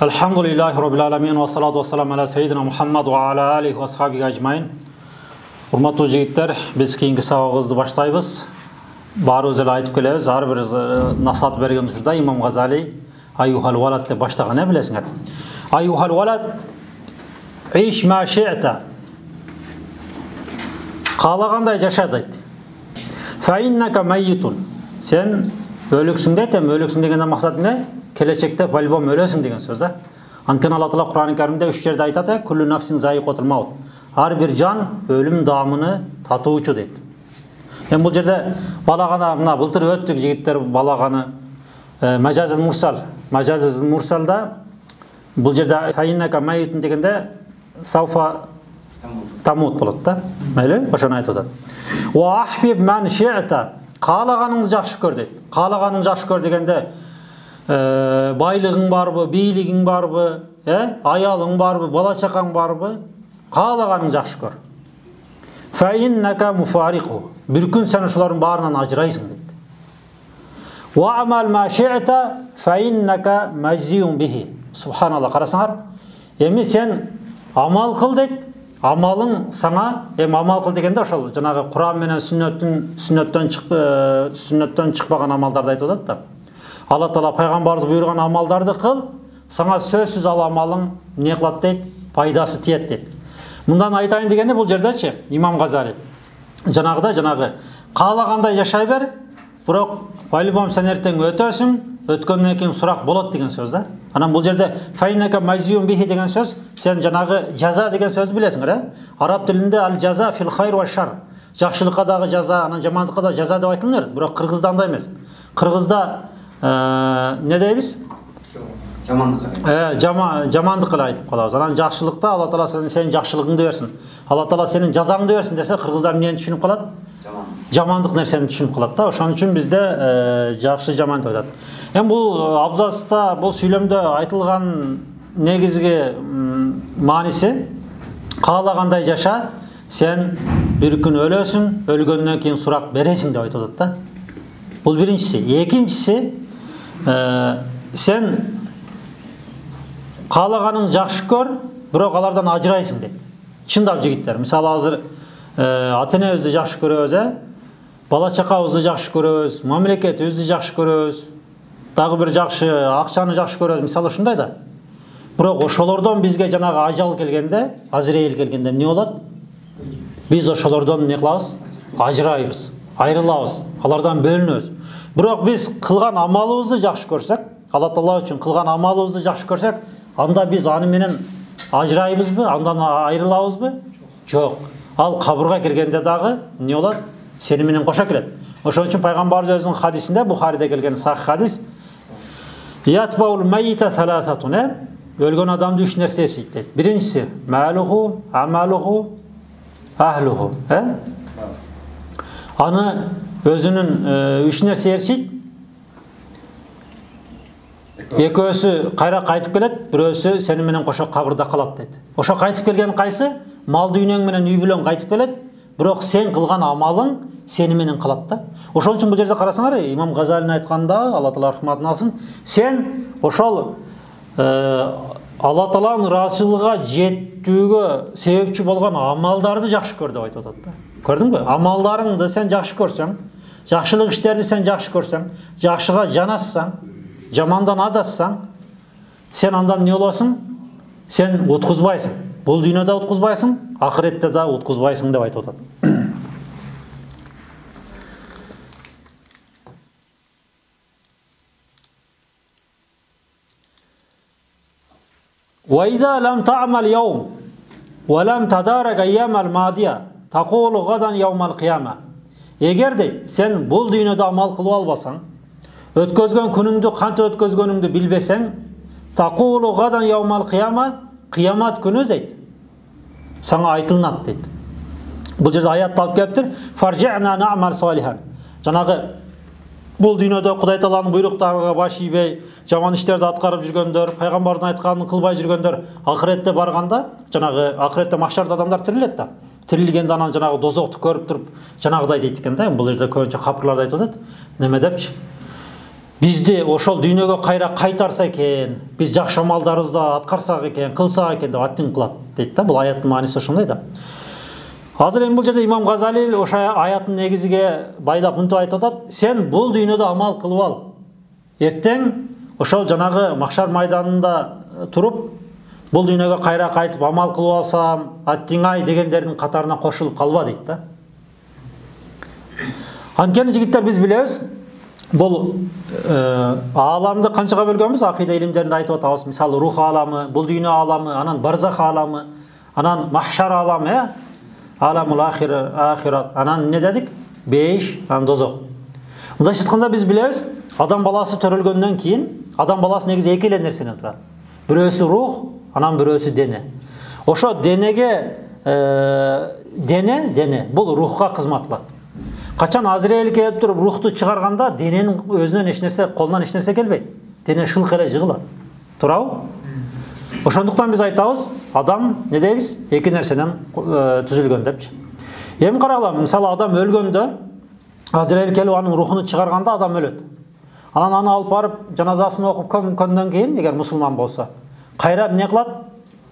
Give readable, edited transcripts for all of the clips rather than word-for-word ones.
Elhamdülillahi Rabbil Alemin ve salatu ve selamu ala seyyidina Muhammed ve ala alihi ve ashabihi ecmain. Urmatlı jigitler, biz keyingi sabagыбызды başlayбыз. Barыбыз эле айтып келебиz, ар бир насаат берген учурда Имам Газали Айюхал валад деп баштаган, не билесиңер? Айюхал валад иш ма ши'та. Каалагандай жаша дейт. Фа иннака майитун. Сен өлүксүң дейт, өлүксүң дегенден максат эмне? Келечекте по-любому өлөсүң деген сөз да. Анткени Алла Таала Кур'ан-ы Каримде 3 жерде айтат, "Куллу нафсин заиқатул маут." Ар бир жан өлүм даамыны татуучу дейт. Бул жерде балагана мына былтыр өттүк жигиттер балаганы Majazul Mursal. Majazul Mursalда бул жерде фаиннака майитун дегенде сауфа тамут болот да. Мейли, ошону айтып атат. Ва ахбиб ман ши'та. Каалаганыңды жакшы көр дейт. Каалаганыңды жакшы көр дегенде байлыгың барбы, бийлигиң барбы, аялың барбы, бала чакаң барбы, каалаганың жакшы көр. Фа иннака муфарику. Бир күн сен ошолордун баарынан ажырайсың дейт. Ва амал ма ши'та фа иннака мажзиун бихи. Субханалла, карасаңар. Эми сен амал кыл дейт. Амалың саңа, амал кыл дегенде ошол жанагы Кур'ан менен сүннөттөн чыкпаган амалдарды айтып атат да. Алла Таала пайгамбарыбыз буйруган амалдарды кыл, саңа сөзсүз ал амалың не кылат дейт, пайдасы тиет дейт. Мындан айтайын дегенде бул жердечи Имам Газали жанагы каалагандай жашай бер, бирок по-любому сен эртең өтөсүң, өткөндөн кийин сурак болот деген сөз да. Анан бул жерде файнака мазиюн бихи деген сөз, сен жанагы жаза деген сөздү билесиңер, Араб тилинде ал жаза фил хайр ва шар. Жакшылыкка дагы жаза, анан жамандыкка да жаза деп айтылат, бирок кыргызда андай эмес. Кыргызда не дейбиз? Жамандыкка айтып калабыз. Анан жакшылыкта Алла Таала сенин жакшылыгыңды берсин. Алла Таала сенин жазаңды берсин десе, кыргыздар эмнени түшүнүп калат? Жамандык нерсени түшүнүп калат да. Ошон үчүн бизде жакшы жаман деп атат. Эми бул абзацта, бул сүйлөмдө айтылган негизги мааниси каалагандай жаша, сен бир күн өлөсүң, өлгөндөн кийин сурак бересиң деп айтып атат да. Бул биринчиси. Экинчиси, сен каалаганың жакшы көр, бирок алардан ажырайсың дейт. Чындап жигиттер, мисалы азыр ата-энебизди жакшы көрөбүз, бала чакабызды жакшы көрөбүз, мамлекетибизди жакшы көрөбүз, дагы бир жакшы акчаны жакшы көрөбүз, мисалы ушундай да. Бирок ошолордон бизге жанагы ажал келгенде, Азраил келгенде эмне болот? Биз ошолордон не кылабыз? Ажырайбыз, айрылабыз, алардан бөлүнөбүз. Бирок биз кылган амалыбызды жакшы көрсөк, Алла Таала үчүн кылган амалыбызды жакшы көрсөк, анда биз аны менен ажырайбызбы, андан айрылабызбы? Жок. Ал кабырга киргенде дагы эмне болот? Сени менен кошо келет. Ошон үчүн пайгамбарыбыз өзүнүн хадисинде, Бухариде келген сахih хадис, ятбаул майита саласатун, өлгөн адамды 3 нерсе ээрчийт дейт. Биринчиси малуху, амалуху, ахлуху, аны өзүнүн 3 нерсе ээрчийт. Экөөсү кайра кайтып келет, бирөөсү сени менен кошо кабырда калат дейт. Ошо кайтып келген кайсы? Мал дүйнөң менен үй бүлөң кайтып келет, бирок сен кылган амалың сени менен калат да. Ошон үчүн бул жерде карасаңар, Имам Газалин айтканда, Алла Таала рахматын алсын, сен ошол Алла Тааланын ыраазычылыгына жеттүүгө себепчи болгон амалдарды жакшы көр деп айтып атат да. Көрдүңбү? Амалдарыңды сен жакшы көрсөң, жакшылык иштерди сен жакшы көрсөң, жакшыга жанассаң, жамандан адассаң, сен андан не болосуң? Сен уткузбайсың. Бул дүйнөдө уткузбайсың, акыретте да уткузбайсың деп айтып атат. Wa idha lam ta'mal yawm wa lam tadarak ayyam al-madiya taqulu gadan yawm al-qiyamah. Эгер дейт, сен бул дүйнөдө амал кылып албасаң, өткөзгөн күнүңдү кантип өткөзгөнүңдү билбесең, тaqulu gadan yawm al-qiyamah, кыямат күнү дейт, сага айтылынат дейт. Бул жерде аятты алып келиптир. Farji'na na'mal salihan. Жанагы бул дүйнөдө Кудай Тааланын буйруктарына баш ийбей, жаман иштерди аткарып жүргөндөр, пайгамбардын айтканын кылбай жүргөндөр, акыретте барганда, жанагы акыретте махшарда адамдар тирилет да. Тирилгенде анан жанагы дозокту көрүп туруп, жанагыдай дейт экен да. Бул жерде көбүнчө капырларды айтып атат. Неме депчи? бизди ошол дүйнөгө кайра кайтарса экен, биз жакшы амалдарыбызды аткарсак экен, кылсак экен деп аттин кылат дейт да. Бул аяттын мааниси ошондой да. Азыр эми бул жерде имам Газали ошо аяттын негизиге байлап мынтип айтып атат: сен бул дүйнөдө амал кылып ал. Эртең ошол жанагы махшар майданында туруп, бул дүйнөгө кайра кайтып амал кылып алсам, аттиңай дегендердин катарына кошулуп калба дейт да. Анткени жигиттер биз билебиз, бул ааламды канчага бөлгөнбүз? Акыйда илимдеринде айтып атабыз. Мисалы рух ааламы, бул дүйнө ааламы, анан барзах ааламы, анан махшар ааламы, аламул ахират, анан не дедик? Бейиш, анан дозок. Мындайча айтканда биз билебиз, адам баласы төрөлгөндөн кийин адам баласы негизи эки эле нерседен турат. Бирөөсү рух, анан бирөөсү дене. Ошо денеге дене бул рухка кызмат кылат. Качан Азраил келип туруп рухту чыгарганда, дененин өзүнөн эч нерсе, колунан эч нерсе келбейт. Дене шылк эле жыгылат. Туурабы? Ошондуктан биз айтабыз, адам не дейбиз? Эки нерседен түзүлгөн депчи. Эми карагыла, мисалы адам өлгөндө, Азраил келип анын рухуну чыгарганда адам өлөт. Анан аны алып барып жаназасын окуп көмгөндөн кийин, эгер мусулман болсо, кайра эмне кылат?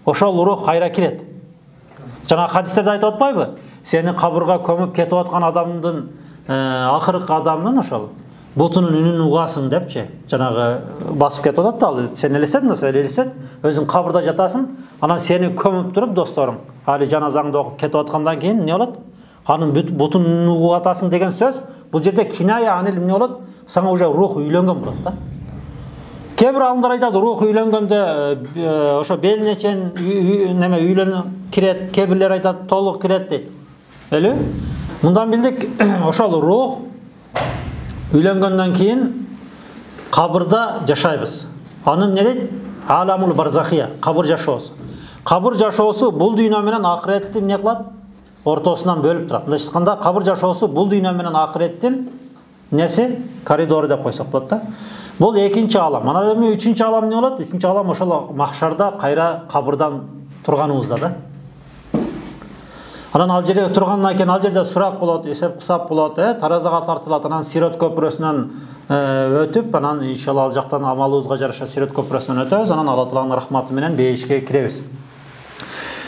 Ошол рух кайра кирет. Жана хадистерде айтып атпайбы? Сени кабырга көмүп кетип аткан адамдын, акыркы адамдын ошол бутунун үнүн угасың депчи. Жанагы басып кетип атат да, сен элестет, өзүң кабырда жатасың, анан сени көмүп туруп досторуң, али жаназаңды окуп кетип аткандан кийин эмне болот? Анын бутунун угатасың деген сөз, бул жерде киная анил эмне болот? Сага уже рух үйлөнгөн болот да. Кээ бир адамдар айтат, рух үйлөнгөндө ошо белине чейин неме үйлөнүп кирет, кээ бирлер айтат толук кирет дейт. Эле? Мындан билдик, ошол рух үйлөнгөндөн кийин кабырда жашайбыз. Аны эмне дейт? Аламул барзахия, кабыр жашоосу. Кабыр жашоосу бул дүйнө менен акыретти эмне кылат? Ортосунан бөлүп турат. Мындайча айтканда, кабыр жашоосу бул дүйнө менен акыреттин неси? Коридору деп койсок болот да. Бул экинчи алам. Анан эми үчүнчү алам эмне болот? Үчүнчү алам ошол махшарда кайра кабырдан турганыбызда да. Анан ал жерде тургандан кийин ал жерде сурак болот, эсеп кысап болот, таразага тартылат, анан Сирот көпүрөсүнөн өтүп, анан иншалла ал жактан амалыбызга жараша Сирот көпүрөсүнөн өтөбүз, анан Алла Тааланын рахматы менен бейишке киребиз.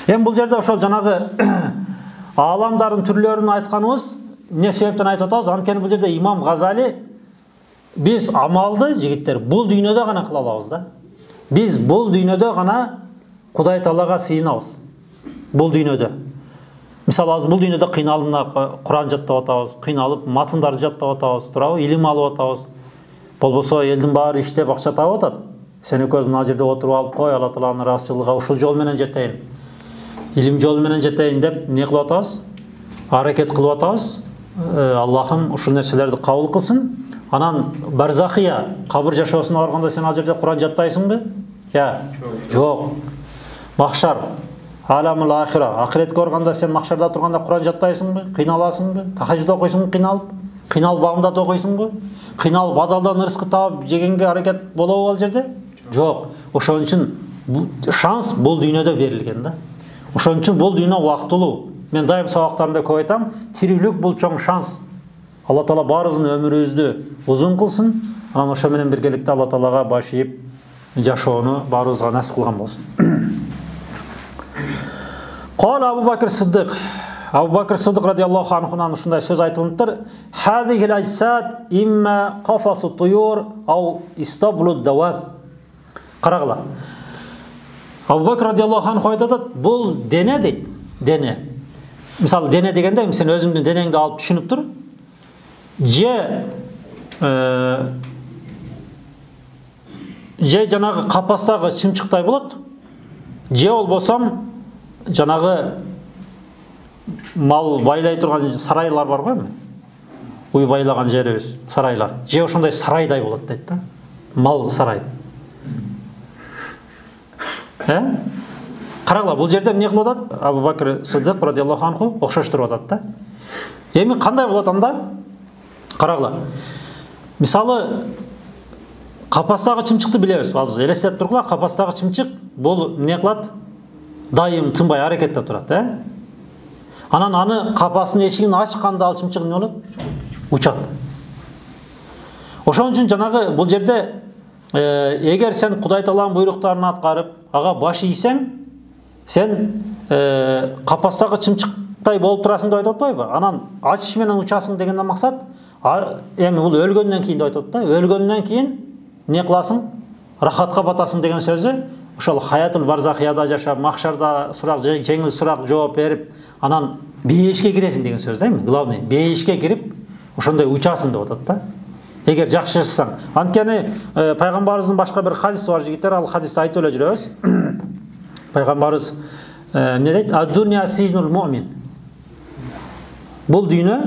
Эми бул жерде ошол жанагы аламдардын түрлөрүн айтканыбыз эмне себептен айтып атабыз? Анткени бул жерде имам Газали биз амалды жигиттер бул дүйнөдө гана кыла алабыз да. Биз бул дүйнөдө гана Кудай Таалага сыйынабыз. Бул дүйнөдө. Мисалы азыр бул дүйнөдө кыйналып мына Куран жаттап атабыз, кыйналып матындарды жаттап атабыз, туурабы? Илим алып атабыз. Болбосо элдин баары иштеп акча таап атат. Сени көз мына жерде отуруп алып кой, Алла Тааланын ыраазычылыгына ушул жол менен жетейин. Илим жол менен жетейин деп эмне кылып атабыз? Аракет кылып атабыз. Аллахым ушул нерселерди кабыл кылсын. Анан барзахия, кабыр жашоосуна барганда сен ал жерде Куран жаттайсыңбы? Жок. Махшар, аламул ахира, акыретке барганда сен махшарда турганда Куран жаттайсыңбы? Кыйналасыңбы? Тахажжуд окуйсуңбу кыйналып багымдат окуйсуңбу? Кыйналып адалдан рызкы таап жегенге аракет болобу ал жерде? Жок. Ошон үчүн шанс бул дүйнөдө берилген да. Ошон үчүн бул дүйнө убактылуу. Мен дайым сабактарымда көп айтам, тирүүлүк бул чоң шанс. Алла Таала баарыбыздын өмүрүбүздү узун кылсын. Анан ошо менен биргеликте Алла Таалага баш ийип жашоону баарыбызга насип кылган болсун. Кала Абу Бакр Сиддик. Абу Бакр Сиддик радиаллаху анхунан ушундай сөз айтылыптыр. Хадихил аджсад имма кафасу туюр ау истаблу даваб. Карагыла. Абу Бакр радиаллаху анху айтат, бул дене дейт. Дене. Мисалы дене дегенде сен өзүңдүн денеңди алып түшүнүп тур. Же жанагы капастагы чымчыктай болот. Же болбосом жанагы мал байлай турган сарайлар бар го эми. Уй байлаган жерибиз, сарайлар. Же ошондой сарайдай болот дейт да. Мал сарай. Карагыла, бул жерде эмне кылып атат? Абу Бакр Сиддик радиаллаху анху окшоштуруп атат да. Эми кандай болот анда? Карагыла. Мисалы капастагы чымчыкты билебиз. Азыр элестеп тургула, капастагы чымчык бул эмне кылат? Дайым тынбай аракетте турат, Анан аны капастын эшигин ачканда ал чымчык эмне болот? Учат. Ошон үчүн жанагы бул жерде эгер сен Кудай Тааланын буйруктарын аткарып, ага баш ийсең, сен капастагы чымчыктай болуп турасың деп айтып атпайбы? Анан ачыш менен учасың дегенден максат, эми бул өлгөндөн кийин деп айтып атат да. Өлгөндөн кийин не кыласың? Рахатка батасың деген сөзү, ошол хаятул барзахияда жашап, махшарда жеңил сурак жооп берип, анан бейишке киресиң деген сөз да эми. Главный бейишке кирип, ошондой учасың деп атат да. Эгер жакшы жашасаң. Анткени пайгамбарыбыздын башка бир хадиси бар жигиттер, ал хадисти айтып эле жүрөбүз. Пайгамбарыбыз не дейт? Ад-дуnya сижнул муъмин. Бул дүйнө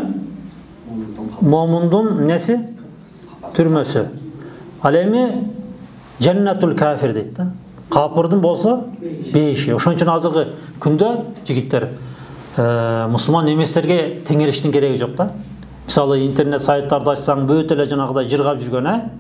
момундун неси? Түрмөсү. Ал эми жаннатул кафир дейт да. Капырдын болсо бейиши. Ошон үчүн азыркы күндө жигиттер мусулман эместерге теңелиштин кереги жок да. Мисалы интернет сайттарды ачсаң бүт эле жанагыдай жыргап жүргөн,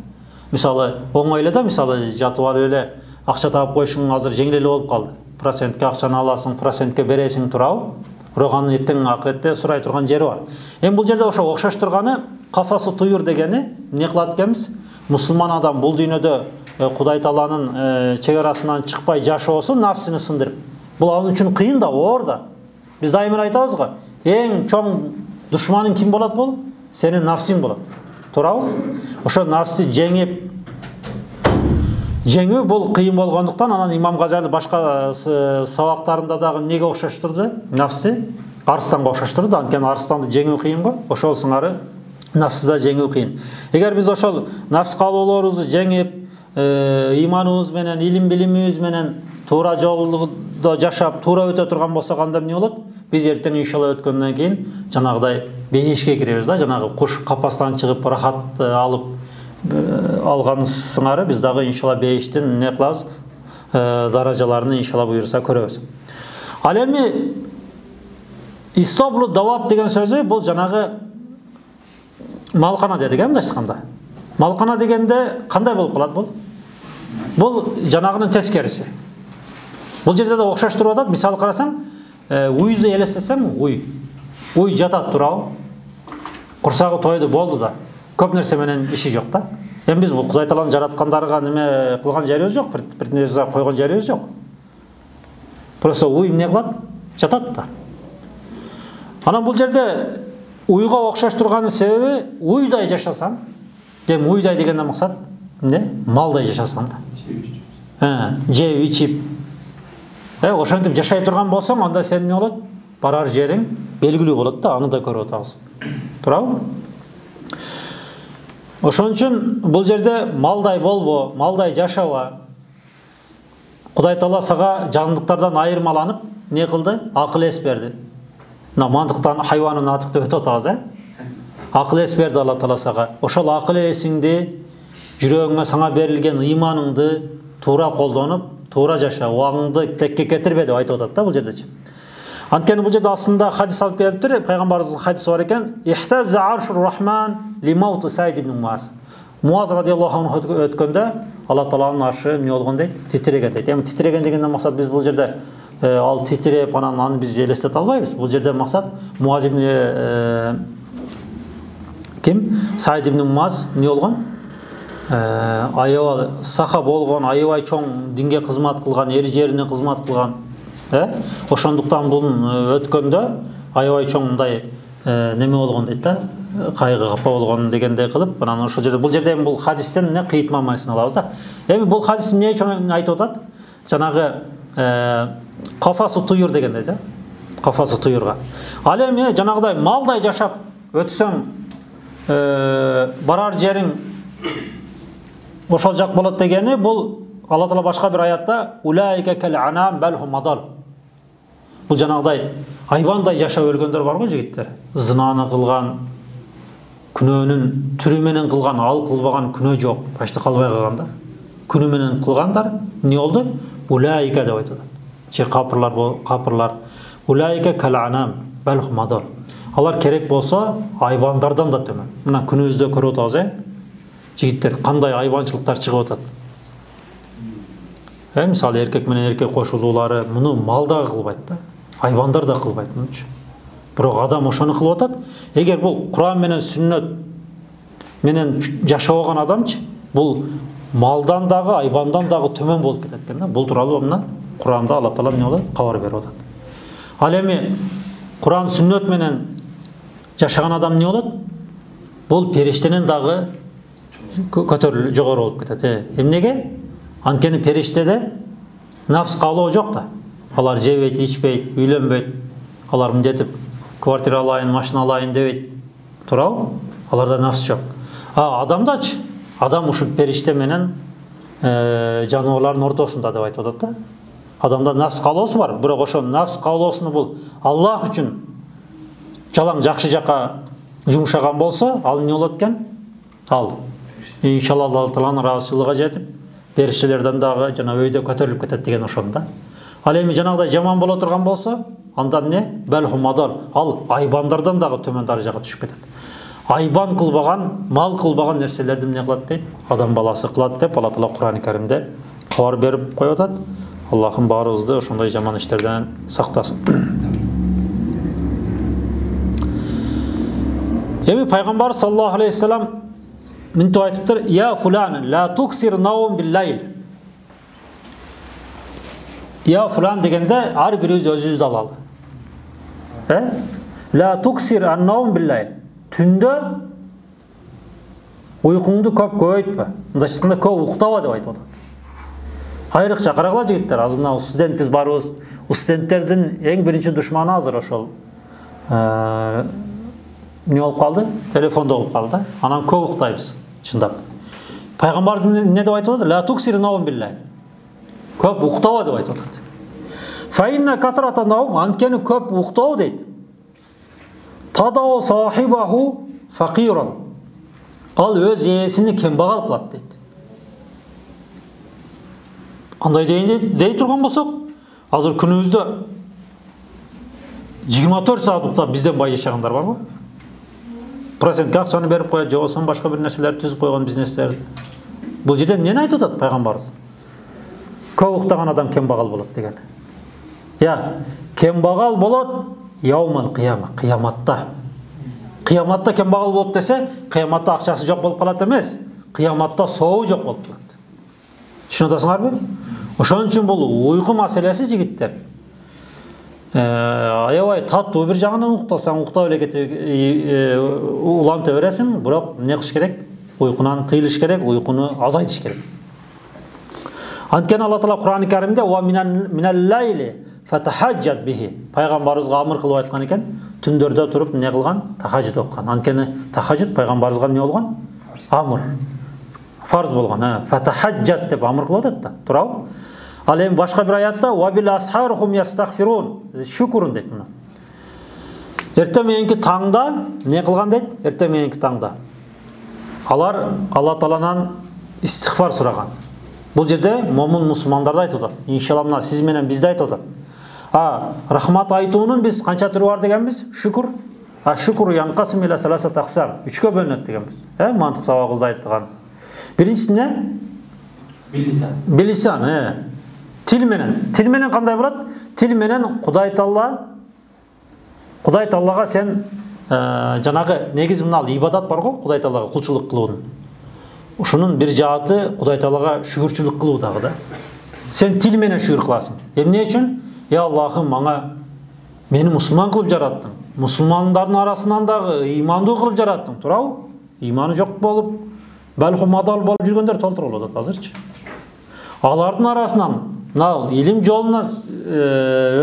Мисалы оңой эле да, мисалы жатып алып эле акча таап коюшуң азыр жеңил эле болуп калды. Процентке акчаны аласың, процентке бересиң турабы? Бирок анын эртең акыретте сурай турган жери бар. Эми бул жерде ошо окшош турганы кафасы туюр дегени эмне кылат экенбиз? Мусулман адам бул дүйнөдө Кудай Тааланын чек арасынан чыкпай жашоосун нафсини сындырып. Бул анын үчүн кыйын да, оор да. Биз дайыма айтабыз го, эң чоң душманың ким болот бул? Сенин нафсиң болот. Туурабы? Ошо нафсти жеңүү бул кыйын болгондуктан анан Имам Газали башка сабактарында дагы неге окшоштурду? Нафсти арстанга окшоштурду. Анткени арстанды жеңүү кыйын го. Ошол сыңары нафсты жеңүү кыйын. Эгер биз ошол нафс каалоолорубузду жеңип, иманыбыз менен, илим билимибиз менен туура жолдо жашап, туура өтө турган болсок, анда эмне болот? Биз эртең иншалла өткөндөн кийин жанагыдай бейишке киребиз да, жанагы куш капастан чыгып рахат алып алган сыңары биз дагы иншалла бейиштин эмне кылабыз? Даражаларын иншалла буйруса көрөбүз. Ал эми истоблу давап деген сөзү бул жанагы малкана дедик, мындайча айтканда. Малкана дегенде кандай болуп калат бул? Бул жанагынын тескериси. Бул жерде да окшоштуруп атат. Мисалы карасаң, уйду элестесең, уй жатат турабы? Курсагы тойду болду да. Көп нерсе менен иши жок да. Эми биз бул Кудай Тааланын жараткандарга неме кылган жерибиз жок, бир нерсе койгон жерибиз жок. Просто уй эмне кылат? Жатат да. Анан бул жерде уйга окшош турганын себеби уйдай жашасаң, эми уйдай дегенден максат эмне? Малдай жашасаң да. Жеп ичип, ошентип жашай турган болсоң, анда сен эмне болот? Барар жериң белгилүү болот да, аны да көрүп атабыз. Туурабы? Ошон үчүн бул жерде малдай болбо, малдай жашаба. Кудай Таала сага жандыктардан айырмаланып, не кылды? Акыл эс берди. Мына мандыктан хайванын атык деп өтүп атабыз, Акыл эс берди Алла Таала сага. Ошол акыл эсиңди, жүрөгүңө сага берилген ыйманыңды туура колдонуп, туура жаша, убагыңды текке кетирбе деп айтып атат да бул жердечи. Анткени бул жерде асында хадис алып келиптир, пайгамбарыбыздын хадиси бар экен. Ихтаза аршур рахман лимауту Саид ибн Муаз. Муаз радиаллаху анху өткөндө Алла Тааланын аршы эмне болгон дейт? Титиреген дейт. Эми титиреген дегенден максат биз бул жерде ал титиреп анан аны биз элестете албайбыз. Бул жерде максат Муаз ибн ким? Саид ибн Муаз эмне болгон? Аябай саха болгон, аябай чоң динге кызмат кылган, эл жерине кызмат кылган. Ошондуктан бунун өткөндө аябай чоң мындай неме болгон дейт да, кайгы капа болгон дегендей кылып, анан ошол жерде бул жерде бул хадистен эмне кыйыт маанисын алабыз да. Эми бул хадис эмне үчүн айтып атат? Жанагы кафасы туюр дегендей да. Кафасы туюрга. Ал эми жанагыдай малдай жашап өтсөң, барар жериң ошол жак болот дегени бул Алла Таала башка бир аятта улайка кал анам балхум адал. Бул жанагыдай айбандай жашап өлгөндөр бар го жигиттер. Зынаны кылган, күнөөнүн түрү менен кылган, ал кылбаган күнөө жок. Башта калбай калганда. Күнү менен кылгандар эмне болду? Улайка деп айтат. Же капырлар. Улайка кал анам балхум адал. Алар керек болсо айбандардан да төмөн. Мына күнүбүздө көрүп атабыз, жигиттер кандай айбанчылыктар чыгып атат. Мисалы эркек менен эркек кошулуулары муну мал да кылбайт да, айбандар да кылбайт мунчу. Бирок адам ошону кылып атат. Эгер бул Куран менен сүннөт менен жашабаган адамчы бул малдан дагы, айбандан дагы төмөн болуп кетет экен да. Бул тууралуу мына Куранда Алла Таала эмне кылат? Кабар берип атат. Ал эми Куран сүннөт менен жашаган адам эмне болот? Бул периштенен дагы көтөрүлүп жогору болуп кетет. Эмнеге? Анткени периштеде нафс каалоо жок да. Алар жебейт, ичпейт, үйлөнбөйт. Алар мындетип квартира алайын, машина алайын дебейт. Туурабы? Аларда нафс жок. Адамдачы? Адам ушул периште менен жаныбарлардын ортосунда деп айтып атат да. Адамда нафс каалоосу бар, бирок ошол нафс каалоосуну бул Аллах үчүн жалаң жакшы жака жумшаган болсо, ал эмне болот экен? Ал иншалла Алла Тааланын ыраазычылыгына жетип, периштелерден дагы жана өйдө көтөрүлүп кетет деген ошону да. Ал эми жанагыдай жаман боло турган болсо, анда эмне? Белхумадар, ал айбандардан дагы төмөн даражага түшүп кетет. Айбан кылбаган, мал кылбаган нерселерди эмне кылат дейт? Адам баласы кылат деп Алла Таала Кур'ан-ы Каримде кабар берип коюп атат. Аллахым баарыбызды ошондой жаман иштерден сактасын. Эми пайгамбар саллаллаху алейхи вассалам мынтип айтыптыр: "Я фулан, ла туксир наум бил-лайл." Я фулан дегенде ар бирибиз өзүбүздү алалы. Ла туксир ан-наум бил-лайл. Түндө уйкуңду көп көбөйтпө. Мындайча айтканда көп уктаба деп айтып атат. Айрыкча карагыла жигиттер, азыр мына студентпиз барбыз. Студенттердин эң биринчи душманы азыр ошол эмне болуп калды? Телефондо болуп калды да. Анан көп уктайбыз, чындап. Пайгамбарыбыз эмне деп айтып атат? Ла туксир наум бил-лайл. Көп уктаба деп айтып атат. Фаинна касрата наум, анткени көп уктоо дейт. Тадау сахибаху факиран. Ал өз ээсини кембагал кылат дейт. Андай дей турган болсок, азыр күнүбүздө 24 саат уктап бизден бай жашагандар барбы? Процентке акчаны берип коет, же болбосо башка бир нерселерди түзүп койгон бизнестер. Бул жерде эмнени айтып атат пайгамбарыбыз? Көп уктаган адам кембагал болот деген. Кембагал болот яумал кыяма, кыяматта. Кыяматта кембагал болот десе, кыяматта акчасы жок болуп калат эмес, кыяматта сообу жок болуп калат. Түшүнүп атасыңарбы? Ошон үчүн бул уйку маселеси жигиттер. Аябай таттуу бир жагынан уктасаң, уктап эле кетип уланта бересиң, бирок эмне кылыш керек? Уйкунан тыйылыш керек, уйкуну азайтыш керек. Анткени Алла Таала Кур'ан-ы Каримде "Ва минал-лайли фатахаджат бихи" пайгамбарыбызга амыр кылып айткан экен, түндөрдө туруп эмне кылган? Тахаджуд окуган. Анткени тахаджуд пайгамбарыбызга эмне болгон? Амыр. Фарз болгон. Фатахаджат деп амыр кылып атат да, туурабы? Ал эми башка бир аятта "Ва бил асхархум ястагфирун" шүкүрүн дейт мына. Эртең мененки таңда эмне кылган дейт? Эртең мененки таңда алар Алла Тааланан истигфар сураган. Бул жерде момун мусулмандарды айтып атат. Иншалла мына сиз менен бизди айтып атат. Рахмат айтуунун биз канча түрү бар дегенбиз? Шүкүр. Шүкүр янкасым иля саласа таксам. 3кө бөлүнөт дегенбиз. Мантык сабагыбызда айттыган. Биринчиси эмне? Билисан. Билисан, Тил менен. Тил менен кандай болот? Тил менен Кудай Таалага сен жанагы негизи мына ибадат бар го, Кудай Таалага кулчулук кылуунун. Ушунун бир жааты Кудай Таалага шүгүрчүлүк кылуу дагы да. Сен тил менен шүгүр кыласың. Эмне үчүн? Я Аллахым, мага мени мусулман кылып жараттың. Мусулмандардын арасынан дагы ыймандуу кылып жараттың, туурабы? Ыйманы жок болуп, балхумадал болуп жүргөндөр толтур болот азырчы. Алардын арасынан мына илим жолуна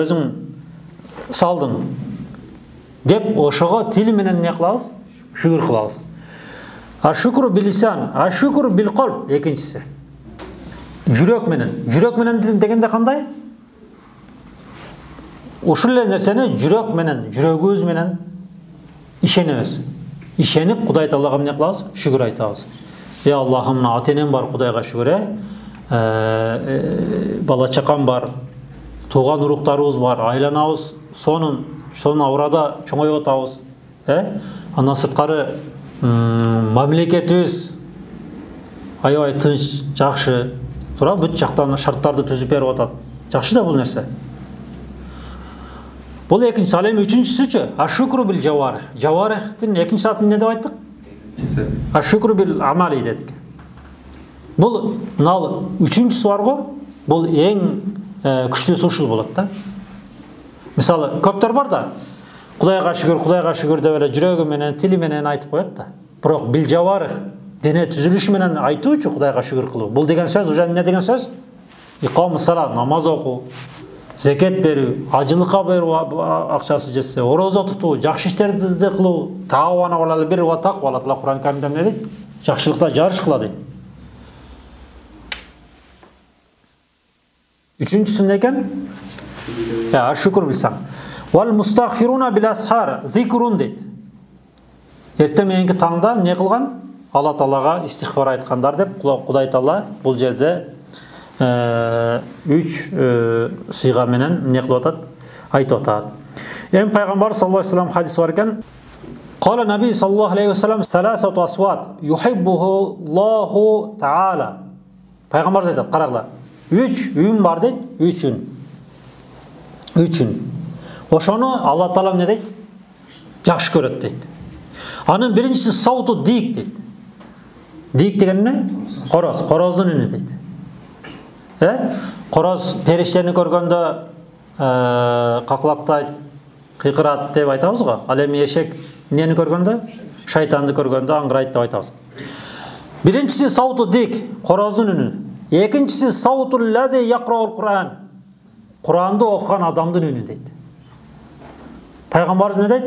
өзүң салдың деп ошого тил менен эмне кылабыз? Шүгүр кылабыз. Шүкүр билисан, шүкүр бил калб экинчиси. Жүрөк менен. Жүрөк менен дегенде кандай? Ушул эле нерсени жүрөк менен, жүрөгүбүз менен ишенебиз. Ишенип Кудай Таалага эмне кылабыз? Шүгүр айтабыз. Я Аллахым, мына ата-энем бар, Кудайга шүгүр. Бала чакам бар, тууган уруктарыбыз бар, айланабыз, сонун урада чоңоюп атабыз. Андан сырткары мамлекетибиз аябай тынч, жакшы. Тура бүт жактан шарттарды түзүп берип атат. Жакшы да бул нерсе. Бул экинчи. Ал эми үчүнчүсүчү? Ашукру бил жаварих. Жаварихтин экинчи атын эмне деп айттык? Ашукру бил амали дедик. Бұл мынау үчүнчүсү бар го, бұл ең күчтүүсү ушул болот да. Мисалы, көптөр бар да, Кудайга шүгүр деп эле жүрөгү менен, тили менен айтып коет да. Бирок бил жаварых, дене түзүлүшү менен айтуучу Кудайга шүгүр кылуу. Бул деген сөз уже эмне деген сөз? Иком салат, намаз окуу, зекет берүү, ажылыкка берүү акчасы жетсе, орозо тутуу, жакшы иштерди кылуу, таавана валал бир ва тақва, Алла Таала Кур'ан Каримде эмне дейт? Жакшылыкта жарыш кыла дейт. Üçüncüsü ne eken? Ya şükür bilsem. Vel mustagfiruna bil ashar zikrun deydi. Ertemengi tаңда не кылган? Алла Таалага истихфар айткандар деп Кудай Таала бул жерде 3 сыйга менен не кылып атат? Айтып атат. Эми пайгамбар саллаллаху алейхи вассалам хадис бар экен. Кала наби саллаллаху алейхи вассалам саласату асват юхиббуху Аллаху таала. Пайгамбар айтат, карагыла. 3 үн бар дейт, 3 үн. 3 үн. Ошону Алла Таала эмне дейт? Жакшы көрөт дейт. Анын биринчиси сауту дик дейт. Дик деген эмне? Короз, короздун үнү дейт. Короз периштени көргөндө каклактайт, кыйкырат деп айтабыз го. Ал эми эшек эмнени көргөндө? Шайтанды көргөндө аңгырайт деп айтабыз. Биринчиси сауту дик, короздун үнү. Экинчиси саутул лади яқраул Кур'ан. Куранды окуган адамдын үнү дейт. Пайгамбар эмне дейт?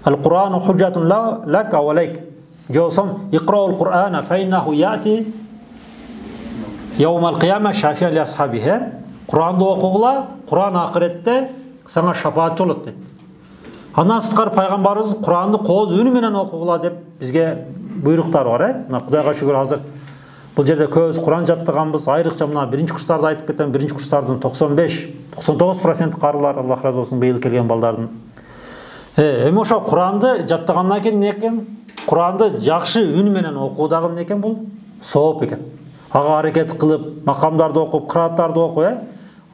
Ал-Курану худжатун лака ва лайк. Жолсом иқраул Кур'ана фа иннаху яти яумал қияма шафиан ли асхабихи. Куранды окугула, Куран акыретте сага шафаатчы болот дейт. Андан сырткары пайгамбарыбыз Куранды кооз үнү менен окугула деп бизге буйруктар бар, Кудайга шүгүр азыр. Бұл жерде көз Құран жаттағанбыз, айрықша мына бірінші курстарды айтып кеткен, бірінші курстардың 95-99% қарылар, Аллах разы болсын, бейіл келген балдардың. Эми ошо Құранды жаттағаннан кейін не екен? Құранды жақшы үн менен оқудағы не екен бұл? Сауап екен. Аға әрекет қылып, мақамдарды оқып, қыраттарды оқу,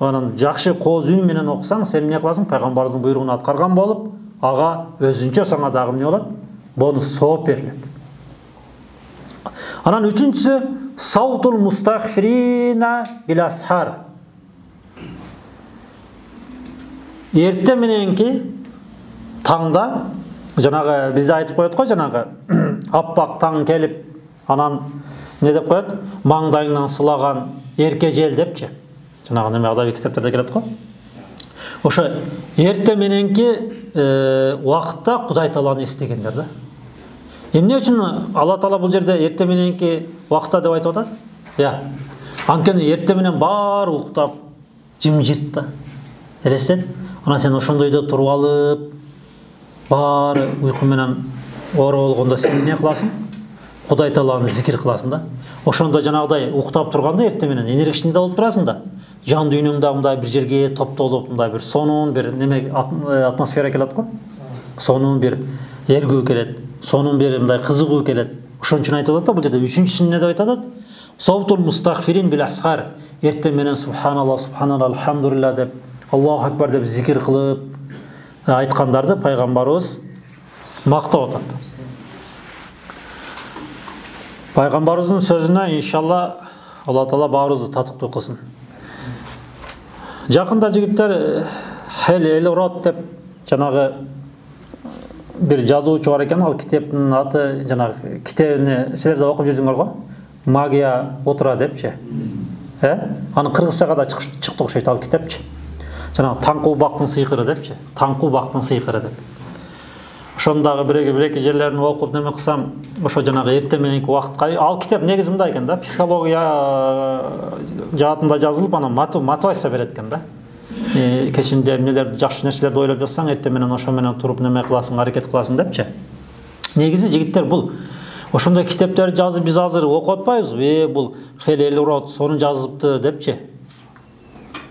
онан жақшы қоз үн менен оқысаң, сен не қыласың? Пайғамбардың бұйрығын атқарған болып, аға өзінше саңа дагы не болады? Бонус сауап берилет. Анан үчүнчүсү саутул мустагфирина бил асхар. Эрте мененки таңда жанагы бизде айтып коет го, жанагы аппак таң келип, анан не деп коет? Маңдайыңдан сылаган эрке жел депчи. Жанагы неме адаби китептерде келет го. Ошо эрте мененки убакытта Кудай Тааланы эстегендер да. Эмне үчүн Алла Таала бул жерде эрте мененки убакытта деп айтып атат? Анткени эрте менен баары уктап, жымжырт да. Элестет? Анан сен ошондойдо туруп алып, баары уйку менен оор болгондо сен эмне кыласың? Кудай Тааланы зикир кыласың да. Ошондо жанагыдай уктап турганда эрте менен энергичный болуп турасың да. Жан дүйнөңдө мындай бир жерге топтолуп, мындай бир сонун бир неме атмосфера келет го. Сонун бир эргүү келет. Сонун бир мындай кызыгуу келет. Ошон үчүн айтып атат да, бул жерде үчүнчүсү эмне деп айтып атат? Саутул мустагфирин бил асхар. Эрте менен субханалла, субханалла, алхамдулилла деп, Аллаху акбар деп зикир кылып айткандарды пайгамбарыбыз мактап атат. Пайгамбарыбыздын сөзүнө иншалла Алла Таала баарыбызды татыктуу кылсын. Жакында жигиттер Хел-Элрот деп жанагы бир жазуучу бар экен, ал китептин аты жанагы китебини силер да окуп жүрдүңөр го. Магия отура депчи. Аны кыргызчага да чыкты окшойт ал китепчи. Жанагы Таңкуу бактын сыйкыры депчи. Таңкуу бактын сыйкыры деп. Ошондагы бир-эки жерлерин окуп неме кылсам, ошо жанагы эрте мененки убакытка ал китеп негизи мындай экен да, психология жаатында жазылып, анан мотивация берет экен да. Кечинде эмнелер жакшы нерселерди ойлоп жатсаң, эрте менен ошо менен туруп неме кыласың, аракет кыласың депчи. Негизи жигиттер бул ошондой китептерди жазып биз азыр окуп атпайбызбы? Бул Хел-Элрот сону жазыпты депчи.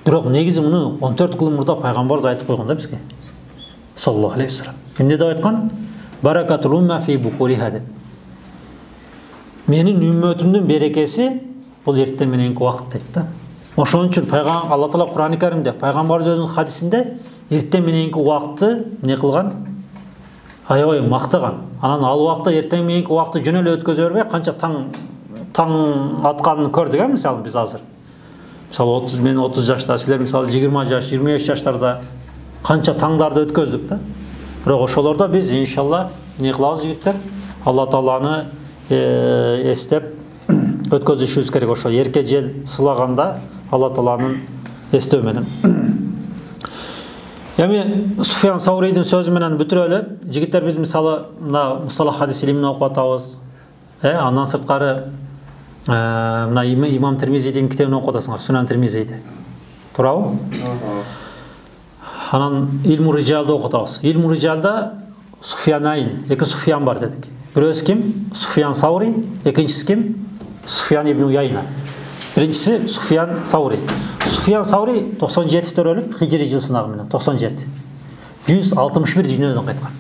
Бирок негизи муну 14 кыл мурда пайгамбарыбыз айтып койгон да бизге. Саллаллаху алейхи вассалам. Эмне деп айткан? Баракатул умма фи букуриха деп. Менин үммөтүмдүн берекеси бул эрте мененки убакыт дейт да. Ошон үчүн Алла Таала Кур'ан-ы Каримде, пайгамбар өзүнүн хадисинде эрте мененки убакытты не кылган? аябай мактаган. Анан ал убакта эртең мененки убакытты жөн эле өткөзө бербей, канча таң атканын көрдүк, мисалы биз азыр. Мисалы 30 мен 30 жашта, силер мисалы 20 жаш, 23 жаштарда канча таңдарды өткөздүк да. Бирок ошолордо биз иншалла не кылабыз жигиттер? Алла Тааланы эстеп өткөзүшүбүз керек. Ошо эрке жел сылаганда Алла Тааланын эстөө менен. Эми Суфьян Саурийдин сөзү менен бүтүрөлү. Жигиттер, биз мисалы мына мусталах хадис илимин окуп атабыз. Андан сырткары мына Имам Тирмизидин китебин окуп атасыңар, Сунан Тирмизиди. Туурабы? Анан Илму Рижалды окуп атабыз. Илму Рижалда Суфьянайн, эки Суфьян бар дедик. Бирөөсү ким? Суфьян Саури, экинчиси ким? Суфьян ибн Уяйна. Биринчиси Суфьян Саури. Суфьян Саури 97 төрөлүп, хижри жыл сынагы менен 97. 161 дүйнөдөн кайткан.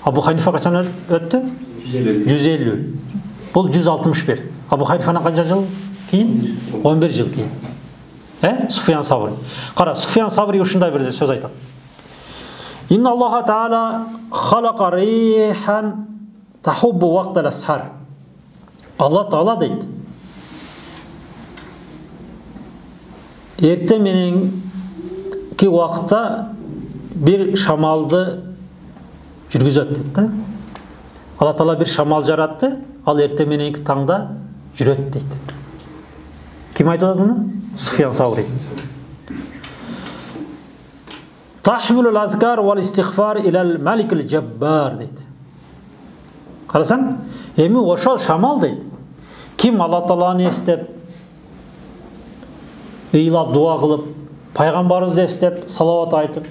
Абу Ханифа качан өттү? 150. Бул 161. Абу Ханифанан канча жыл кийин? 11 жыл кийин. Суфьян Саури. Кара, Суфьян Саури ушундай бир сөз айтат. Инна Аллаха Таала халака рихан тахуббу вақтал асхар. Алла Таала дейт. Эрте мененки убакытта бир шамалды жүргүзөт дейт да. Алла Таала бир шамал жаратты, ал эрте мененки таңда жүрөт дейт. Ким айтып атат муну? Суфьян Саури. Тахмилул азкар вал истигфар илал маликил жаббар дейт. Карасаң, эми ошол шамал дейт. Ким Алла Тааланы эстеп, ыйлап дуа кылып, пайгамбарыбызды эстеп, салават айтып,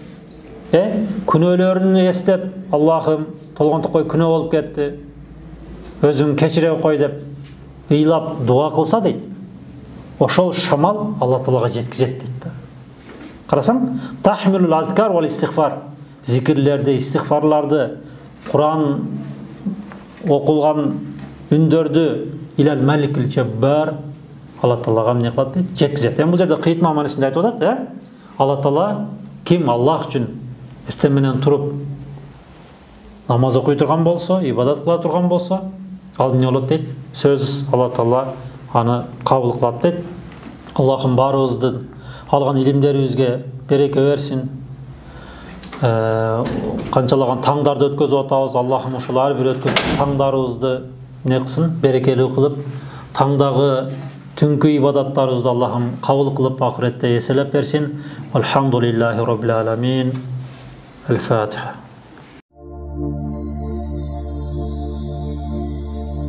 күнөөлөрүн эстеп, Аллахым, толгонтук кой күнөө болуп кетти, өзүң кечире кой деп ыйлап дуа кылса дейт. Ошол шамал Алла Таалага жеткизет дейт да. Карасаң, тахмилул азкар вал истигфар, зикирлерди, истигфарларды, Куран окулган үндөрдү илал маликил жаббар, Алла Таалага эмне кылат дейт? Жеткизет. Бул жерде кыйыт маанисинде айтып атат, Алла Таала ким Аллах үчүн эртең менен туруп намаз окуй турган болсо, ибадат кыла турган болсо, ал эмне болот дейт? Сөз Алла Таала аны кабыл кылат дейт. Аллахым баарыбыздын алган илимдерибизге береке берсин. Канчалаган таңдарды өткөзүп атабыз. Аллахым ошол ар бир өткөзгөн таңдарыбызды не кылсын, берекелүү кылып, таңдагы түнкү ибадаттарыбызды Аллахым кабыл кылып акыретте эселеп берсин. Алхамдулиллахи роббил аламин. Аль-Фатиха.